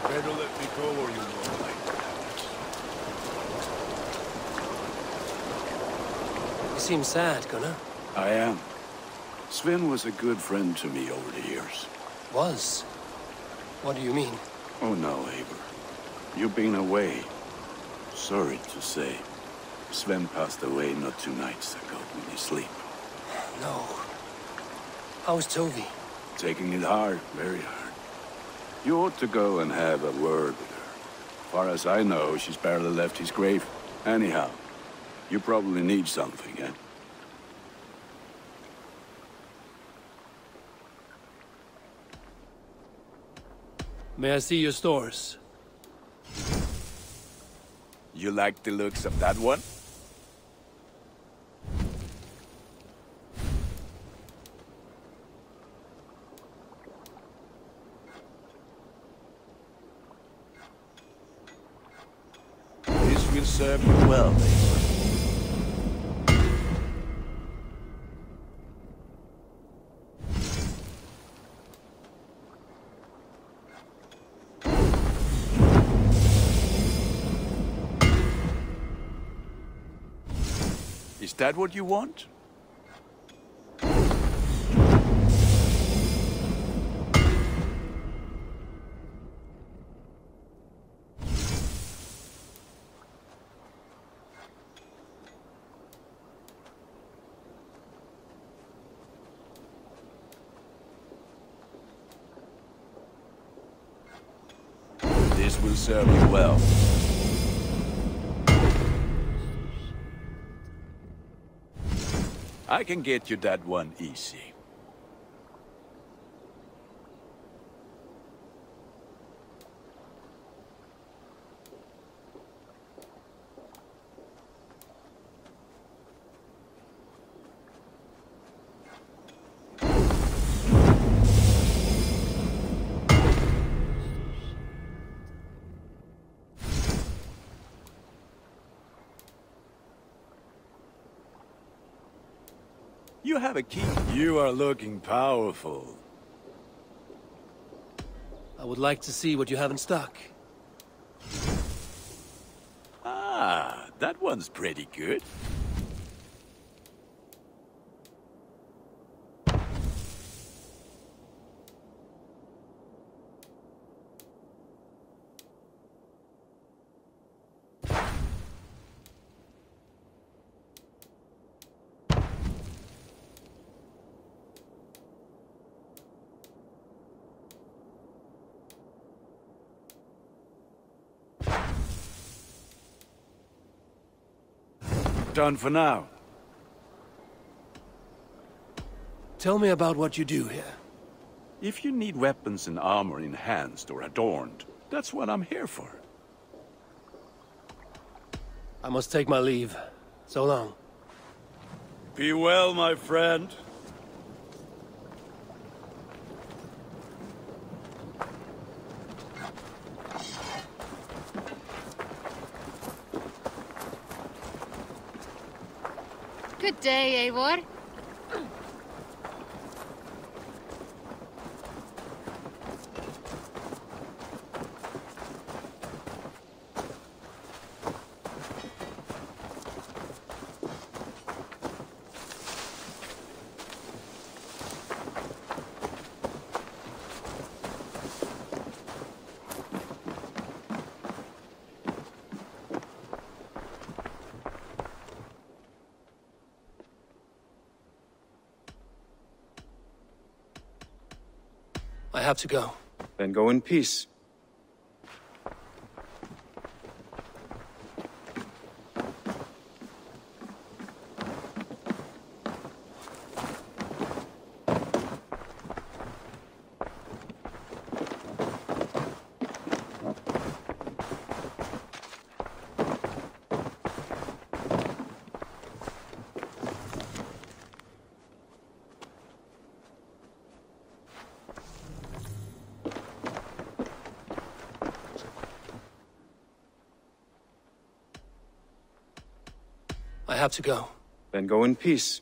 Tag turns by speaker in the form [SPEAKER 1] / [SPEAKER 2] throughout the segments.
[SPEAKER 1] Better let me go or you won't like it.
[SPEAKER 2] You seem sad, Gunnar.
[SPEAKER 1] I am. Sven was a good friend to me over the years.
[SPEAKER 2] Was? What do you mean?
[SPEAKER 1] Oh no, Eivor. You've been away. Sorry to say. Sven passed away not 2 nights ago in his sleep.
[SPEAKER 2] No. How's Tovi?
[SPEAKER 1] Taking it hard, very hard. You ought to go and have a word with her. Far as I know, she's barely left his grave. Anyhow, you probably need something, eh?
[SPEAKER 2] May I see your stores?
[SPEAKER 1] You like the looks of that one? This will serve you well, Eivor. Is that what you want? This will serve you well. I can get you that one easy. You have a key. You are looking powerful.
[SPEAKER 2] I would like to see what you have in stock.
[SPEAKER 1] Ah, that one's pretty good. Done for now.
[SPEAKER 2] Tell me about what you do here.
[SPEAKER 1] If you need weapons and armor enhanced or adorned, that's what I'm here for.
[SPEAKER 2] I must take my leave. So long.
[SPEAKER 1] Be well, my friend.
[SPEAKER 3] Good day, Eivor.
[SPEAKER 2] I have to go.
[SPEAKER 4] Then go in peace.
[SPEAKER 2] I have to go.
[SPEAKER 4] Then go in peace.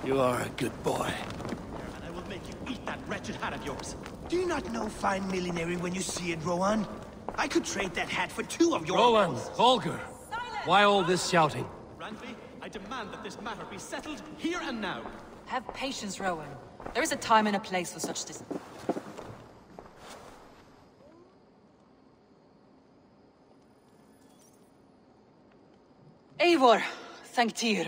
[SPEAKER 2] You are a good boy.
[SPEAKER 5] And I will make you eat that wretched hat of yours.
[SPEAKER 6] Do you not know fine millinery when you see it, Rowan? I could trade that hat for 2 of your...
[SPEAKER 2] Rowan, Holger, why all this shouting?
[SPEAKER 5] Randvi, I demand that this matter be settled here and now.
[SPEAKER 7] Have patience, Rowan. There is a time and a place for such dis... Eivor, thank Tyr.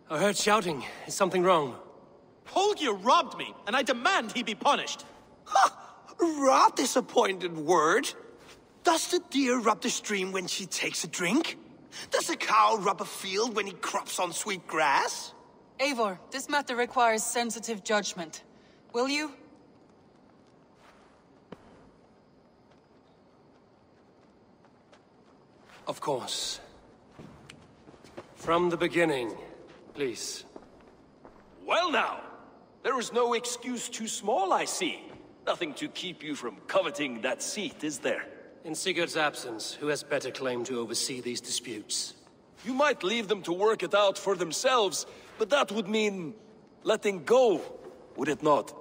[SPEAKER 2] I heard shouting. Is something wrong?
[SPEAKER 5] Holger robbed me, and I demand he be punished.
[SPEAKER 6] Rot disappointed word. Does the deer rub the stream when she takes a drink? Does a cow rub a field when he crops on sweet grass?
[SPEAKER 7] Eivor, this matter requires sensitive judgment. Will you?
[SPEAKER 2] Of course. From the beginning, please.
[SPEAKER 8] Well now, there is no excuse too small, I see. Nothing to keep you from coveting that seat, is there?
[SPEAKER 2] In Sigurd's absence, who has better claim to oversee these disputes?
[SPEAKER 8] You might leave them to work it out for themselves, but that would mean letting go, would it not?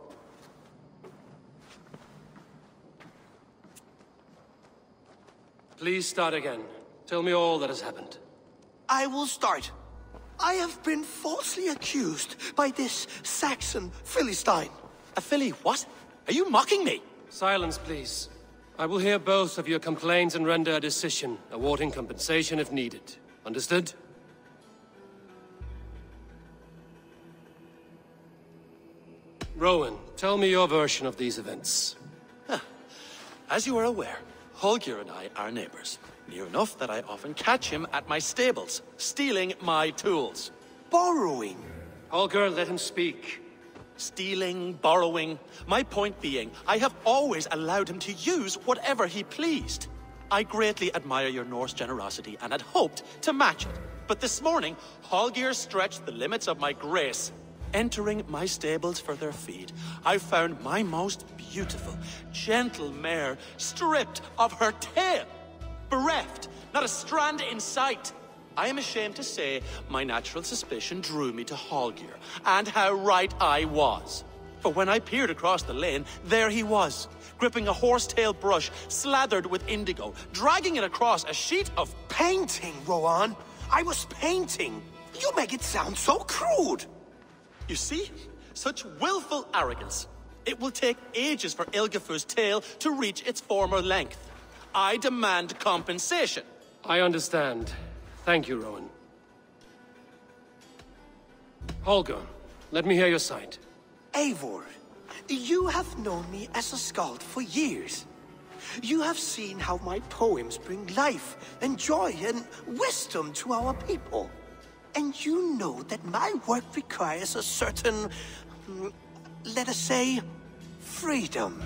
[SPEAKER 2] Please start again. Tell me all that has happened.
[SPEAKER 6] I will start. I have been falsely accused by this Saxon Philistine.
[SPEAKER 5] A filly what? Are you mocking me?
[SPEAKER 2] Silence, please. I will hear both of your complaints and render a decision, awarding compensation if needed. Understood? Rowan, tell me your version of these events.
[SPEAKER 5] As you are aware, Holger and I are neighbors. Near enough that I often catch him at my stables, stealing my tools.
[SPEAKER 6] Borrowing.
[SPEAKER 2] Holger, let him speak.
[SPEAKER 5] Stealing, borrowing. My point being, I have always allowed him to use whatever he pleased. I greatly admire your Norse generosity and had hoped to match it. But this morning, Holger stretched the limits of my grace. Entering my stables for their feed, I found my most beautiful, gentle mare stripped of her tail. Bereft, not a strand in sight. I am ashamed to say my natural suspicion drew me to Holger, and how right I was. For when I peered across the lane, there he was, gripping a horsetail brush slathered with indigo, dragging it across a sheet of...
[SPEAKER 6] Painting, Rowan. I was painting. You make it sound so crude.
[SPEAKER 5] You see? Such willful arrogance. It will take ages for Ilgafur's tail to reach its former length. I demand compensation.
[SPEAKER 2] I understand. Thank you, Rowan. Holger, let me hear your side.
[SPEAKER 6] Eivor, you have known me as a skald for years. You have seen how my poems bring life and joy and wisdom to our people. And you know that my work requires a certain, let us say, freedom.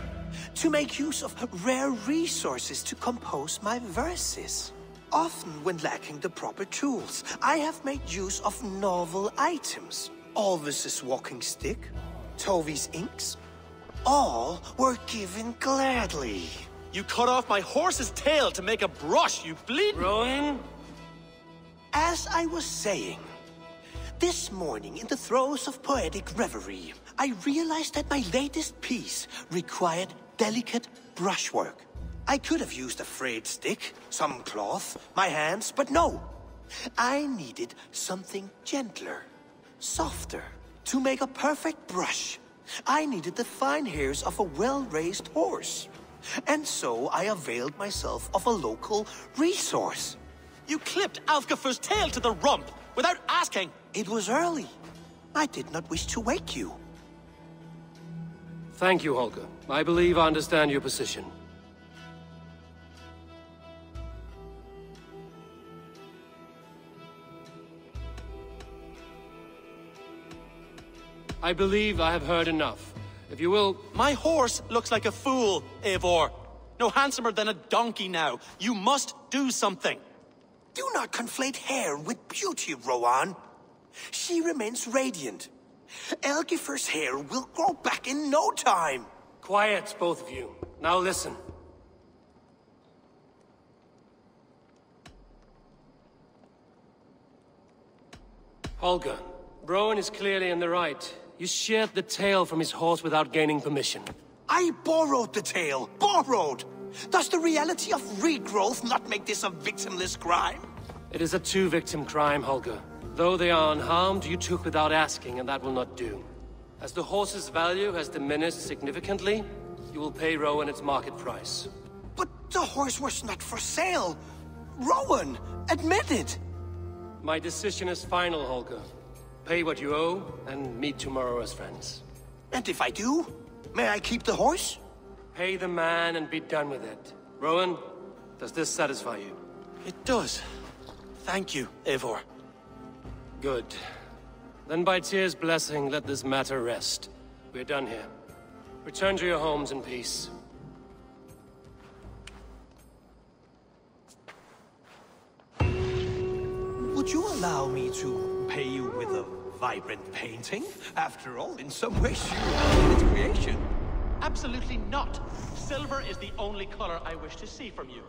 [SPEAKER 6] To make use of rare resources to compose my verses. Often when lacking the proper tools, I have made use of novel items. Alvis's walking stick, Tovi's inks, all were given gladly.
[SPEAKER 5] You cut off my horse's tail to make a brush, you bleed...
[SPEAKER 2] Rowan?
[SPEAKER 6] As I was saying, this morning in the throes of poetic reverie, I realized that my latest piece required delicate brushwork. I could have used a frayed stick, some cloth, my hands, but no. I needed something gentler, softer. To make a perfect brush, I needed the fine hairs of a well-raised horse. And so I availed myself of a local resource.
[SPEAKER 5] You clipped Alfgafur's tail to the rump without asking.
[SPEAKER 6] It was early. I did not wish to wake you.
[SPEAKER 2] Thank you, Holger. I believe I understand your position. I believe I have heard enough. If you will...
[SPEAKER 5] My horse looks like a fool, Eivor. No handsomer than a donkey now. You must do something.
[SPEAKER 6] Do not conflate hair with beauty, Rowan. She remains radiant. Elgifur's hair will grow back in no time.
[SPEAKER 2] Quiet, both of you. Now listen. Holger, Rowan is clearly in the right. You sheared the tail from his horse without gaining permission.
[SPEAKER 6] I borrowed the tail. Borrowed! Does the reality of regrowth not make this a victimless crime?
[SPEAKER 2] It is a two-victim crime, Holger. Though they are unharmed, you took without asking, and that will not do. As the horse's value has diminished significantly, you will pay Rowan its market price.
[SPEAKER 6] But the horse was not for sale. Rowan, admit it.
[SPEAKER 2] My decision is final, Holger. Pay what you owe, and meet tomorrow as friends.
[SPEAKER 6] And if I do, may I keep the horse?
[SPEAKER 2] Pay the man and be done with it. Rowan, does this satisfy you?
[SPEAKER 5] It does. Thank you, Eivor.
[SPEAKER 2] Good. Then by Tyr's blessing, let this matter rest. We're done here. Return to your homes in peace.
[SPEAKER 6] Would you allow me to pay you with a vibrant painting? After all, in some ways, you are its creation.
[SPEAKER 5] Absolutely not. Silver is the only color I wish to see from you.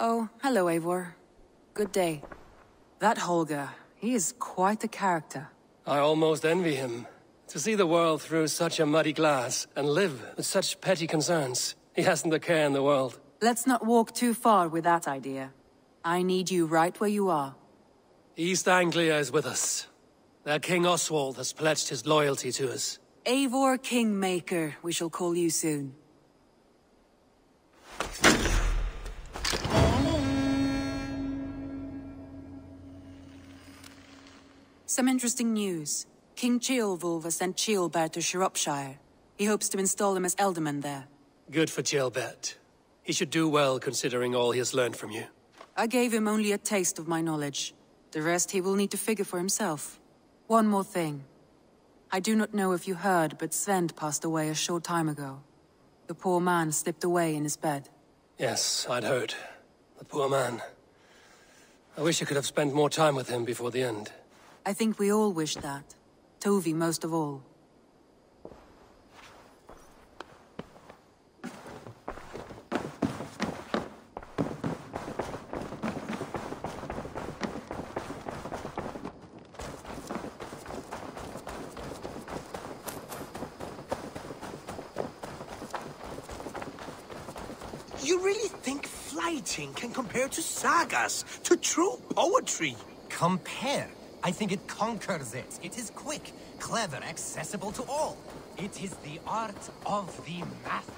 [SPEAKER 9] Oh, hello, Eivor. Good day. That Holger, he is quite a character.
[SPEAKER 2] I almost envy him. To see the world through such a muddy glass, and live with such petty concerns. He hasn't a care in the world.
[SPEAKER 9] Let's not walk too far with that idea. I need you right where you are.
[SPEAKER 2] East Anglia is with us. Their King Oswald has pledged his loyalty to us.
[SPEAKER 9] Eivor Kingmaker, we shall call you soon. Some interesting news. King Ceolwulf has sent Ceolbert to Shropshire. He hopes to install him as Elderman there.
[SPEAKER 2] Good for Ceolbert. He should do well considering all he has learned from you.
[SPEAKER 9] I gave him only a taste of my knowledge. The rest he will need to figure for himself. One more thing. I do not know if you heard, but Svend passed away a short time ago. The poor man slipped away in his bed.
[SPEAKER 2] Yes, I'd heard. The poor man. I wish I could have spent more time with him before the end.
[SPEAKER 9] I think we all wish that. Tovi most of all.
[SPEAKER 6] You really think flighting can compare to sagas, to true poetry?
[SPEAKER 10] Compare? I think it conquers it. It is quick, clever, accessible to all. It is the art of the math.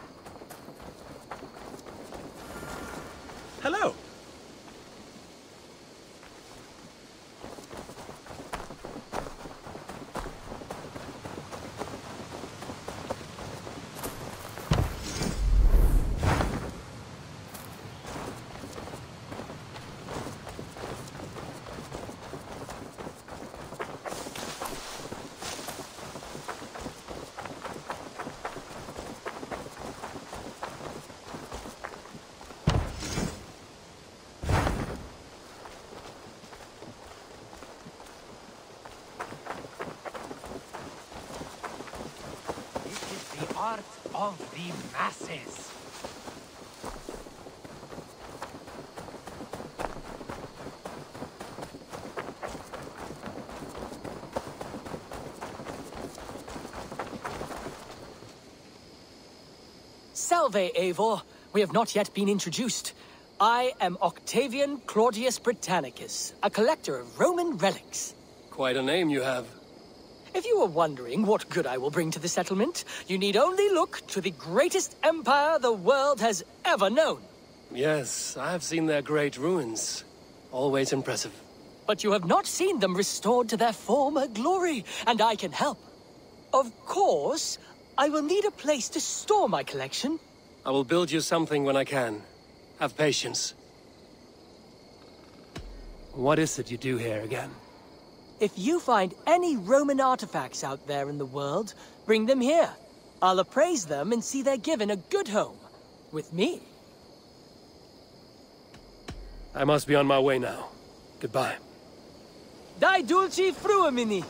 [SPEAKER 5] Hello.
[SPEAKER 10] art of the masses.
[SPEAKER 11] Salve, Eivor. We have not yet been introduced. I am Octavian Claudius Britannicus, a collector of Roman relics.
[SPEAKER 2] Quite a name you have.
[SPEAKER 11] If you are wondering what good I will bring to the settlement, you need only look to the greatest empire the world has ever known.
[SPEAKER 2] Yes, I've seen their great ruins. Always impressive.
[SPEAKER 11] But you have not seen them restored to their former glory, and I can help. Of course, I will need a place to store my collection.
[SPEAKER 2] I will build you something when I can. Have patience. What is it you do here again?
[SPEAKER 11] If you find any Roman artifacts out there in the world, bring them here. I'll appraise them and see they're given a good home. With me.
[SPEAKER 2] I must be on my way now. Goodbye.
[SPEAKER 11] Dai dulci fruemini!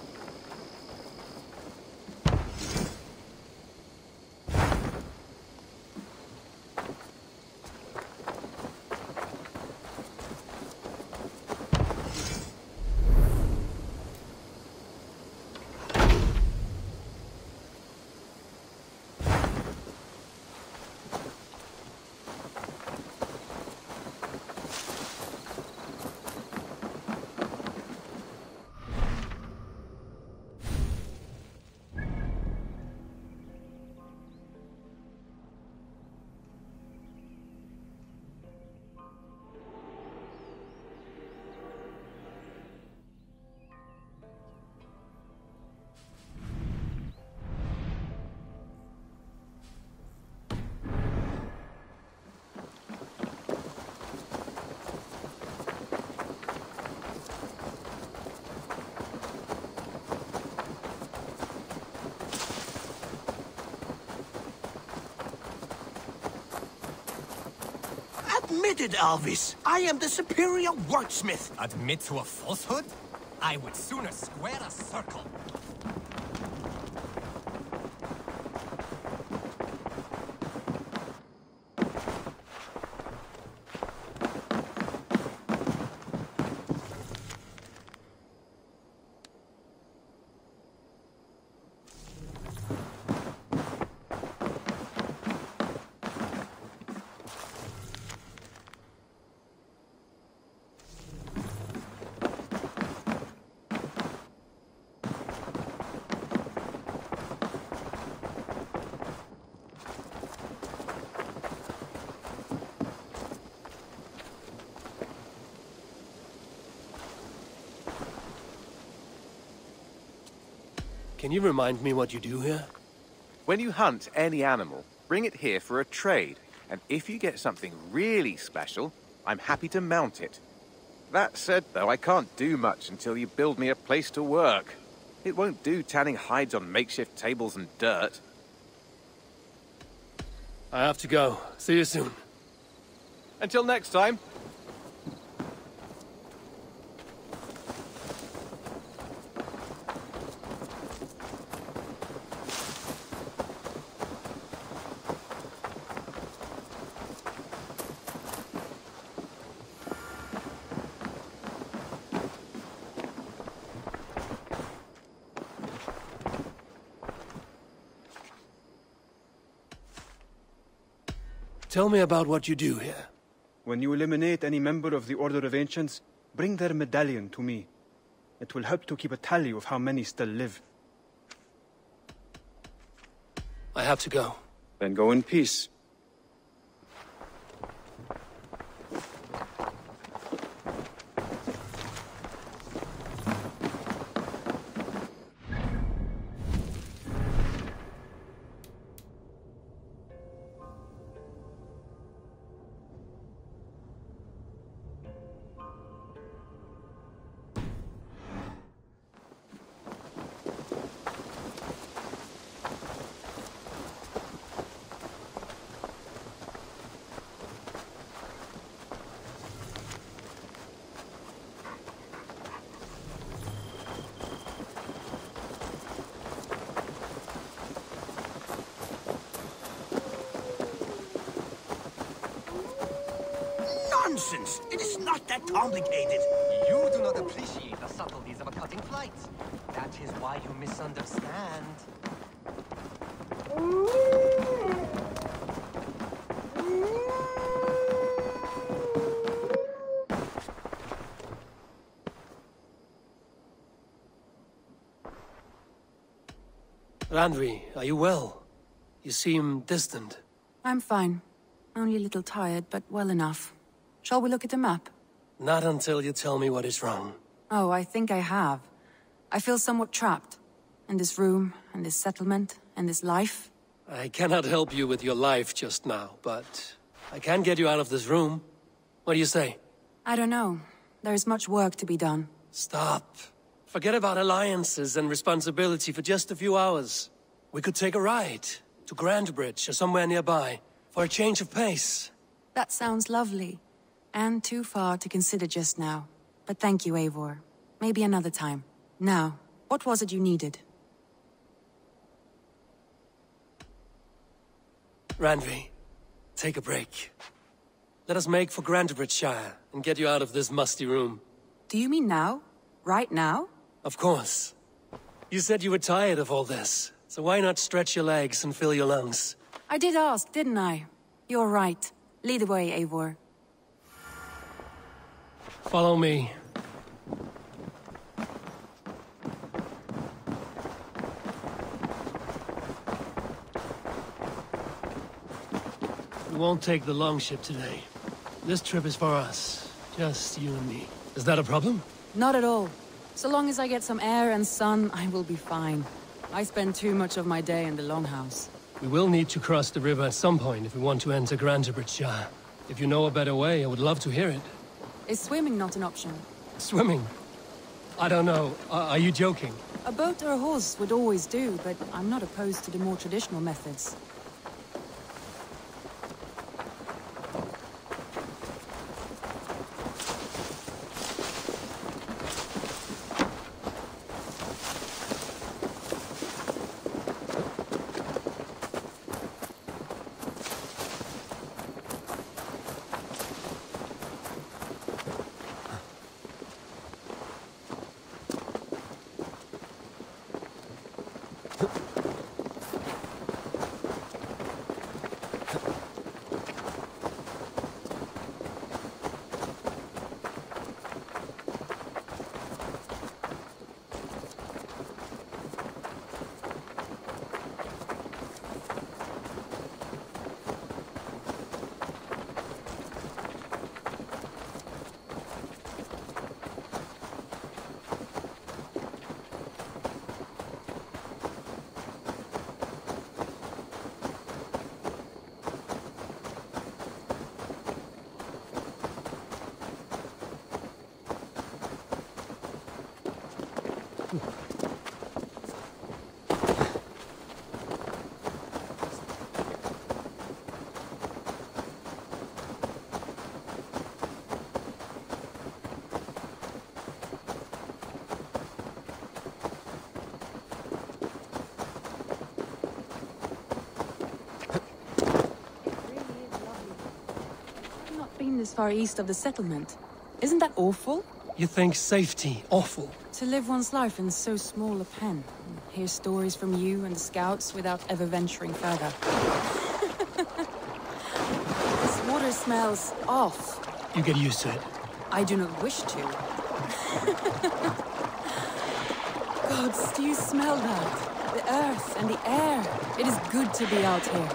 [SPEAKER 6] Admitted, Alvis. I am the superior wordsmith.
[SPEAKER 10] Admit to a falsehood? I would sooner square a circle.
[SPEAKER 2] Can you remind me what you do here?
[SPEAKER 12] When you hunt any animal, bring it here for a trade, and if you get something really special, I'm happy to mount it. That said, though, I can't do much until you build me a place to work. It won't do tanning hides on makeshift tables and dirt.
[SPEAKER 2] I have to go. See you soon.
[SPEAKER 12] Until next time.
[SPEAKER 2] Tell me about what you do here.
[SPEAKER 4] When you eliminate any member of the Order of Ancients, bring their medallion to me. It will help to keep a tally of how many still live.
[SPEAKER 2] I have to go.
[SPEAKER 4] Then go in peace.
[SPEAKER 6] nonsense. It is not that complicated.
[SPEAKER 10] You do not appreciate the subtleties of a cutting flight. That is why you misunderstand.
[SPEAKER 2] Randvi, are you well? You seem distant.
[SPEAKER 9] I'm fine. Only a little tired, but well enough. Shall we look at the map?
[SPEAKER 2] Not until you tell me what is wrong.
[SPEAKER 9] Oh, I think I have. I feel somewhat trapped. In this room, and this settlement, and this life.
[SPEAKER 2] I cannot help you with your life just now, but I can get you out of this room. What do you say?
[SPEAKER 9] I don't know. There is much work to be done.
[SPEAKER 2] Stop. Forget about alliances and responsibility for just a few hours. We could take a ride to Grandbridge or somewhere nearby for a change of pace.
[SPEAKER 9] That sounds lovely. And too far to consider just now. But thank you, Eivor. Maybe another time. Now, what was it you needed?
[SPEAKER 2] Randvi, take a break. Let us make for Grandbridgeshire and get you out of this musty room.
[SPEAKER 9] Do you mean now? Right now?
[SPEAKER 2] Of course. You said you were tired of all this, so why not stretch your legs and fill your lungs?
[SPEAKER 9] I did ask, didn't I? You're right. Lead the way, Eivor.
[SPEAKER 2] Follow me. We won't take the longship today. This trip is for us. Just you and me. Is that a problem?
[SPEAKER 9] Not at all. So long as I get some air and sun, I will be fine. I spend too much of my day in the longhouse.
[SPEAKER 2] We will need to cross the river at some point if we want to enter Grandbridgeshire. If you know a better way, I would love to hear it.
[SPEAKER 9] Is swimming not an option?
[SPEAKER 2] Swimming? I don't know. Are you joking?
[SPEAKER 9] A boat or a horse would always do, but I'm not opposed to the more traditional methods. This far east of the settlement. Isn't that awful?
[SPEAKER 2] You think safety awful?
[SPEAKER 9] To live one's life in so small a pen. And hear stories from you and the scouts without ever venturing further. This water smells off.
[SPEAKER 2] You get used to it.
[SPEAKER 9] I do not wish to. Gods, do you smell that? The earth and the air. It is good to be out here.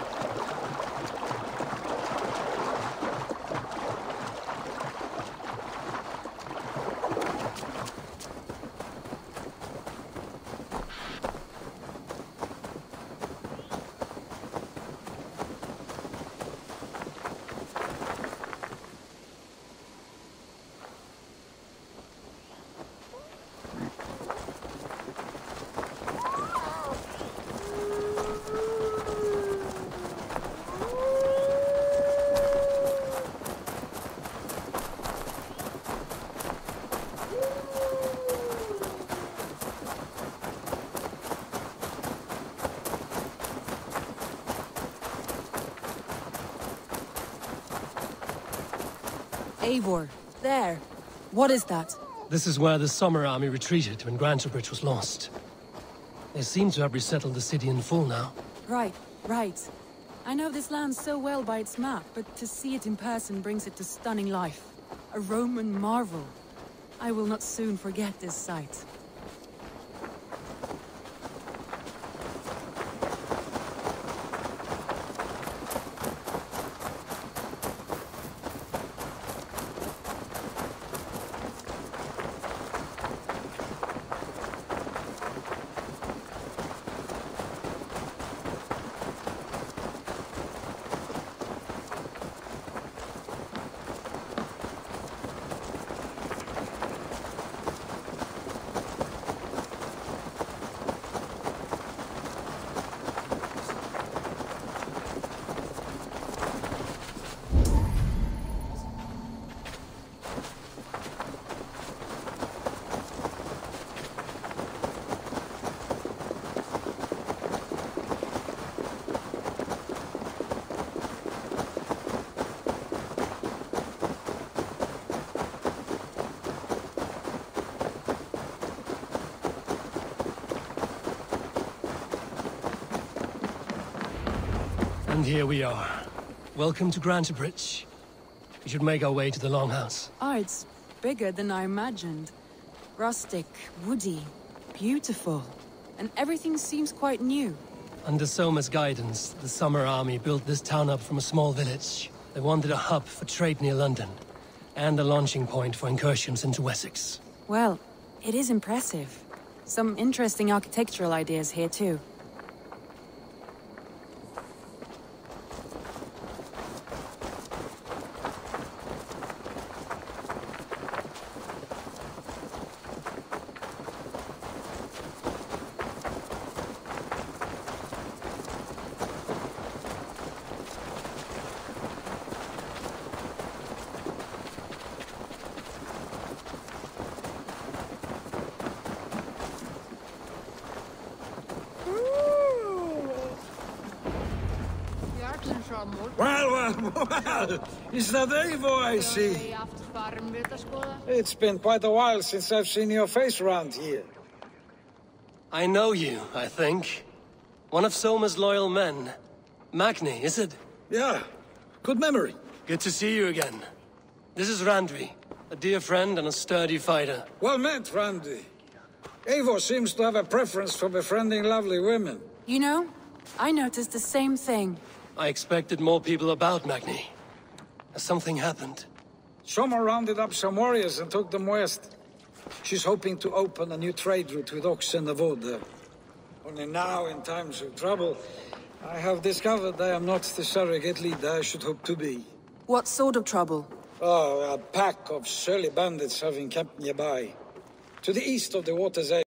[SPEAKER 9] Eivor, there. What is that?
[SPEAKER 2] This is where the Summer Army retreated when Grantebridge was lost. They seem to have resettled the city in full now.
[SPEAKER 9] Right. I know this land so well by its map, but to see it in person brings it to stunning life. A Roman marvel. I will not soon forget this sight.
[SPEAKER 2] And here we are. Welcome to Grantebridge. We should make our way to the Longhouse.
[SPEAKER 9] Oh, it's bigger than I imagined. Rustic, woody, beautiful. And everything seems quite new.
[SPEAKER 2] Under Soma's guidance, the Summer Army built this town up from a small village. They wanted a hub for trade near London, and a launching point for incursions into Wessex.
[SPEAKER 9] Well, it is impressive. Some interesting architectural ideas here too.
[SPEAKER 13] Well, is that Eivor I see? It's been quite a while since I've seen your face around here.
[SPEAKER 2] I know you, I think. One of Soma's loyal men. Magni, is it?
[SPEAKER 13] Yeah, good memory.
[SPEAKER 2] Good to see you again. This is Randvi, a dear friend and a sturdy fighter.
[SPEAKER 13] Well met, Randvi. Eivor seems to have a preference for befriending lovely women.
[SPEAKER 9] You know, I noticed the same thing.
[SPEAKER 2] I expected more people about Magni. Has something happened?
[SPEAKER 13] Soma rounded up some warriors and took them west. She's hoping to open a new trade route with oxen and wood there. Only now, in times of trouble, I have discovered I am not the surrogate leader I should hope to be.
[SPEAKER 9] What sort of trouble?
[SPEAKER 13] Oh, a pack of surly bandits have encamped nearby. To the east of the water's edge.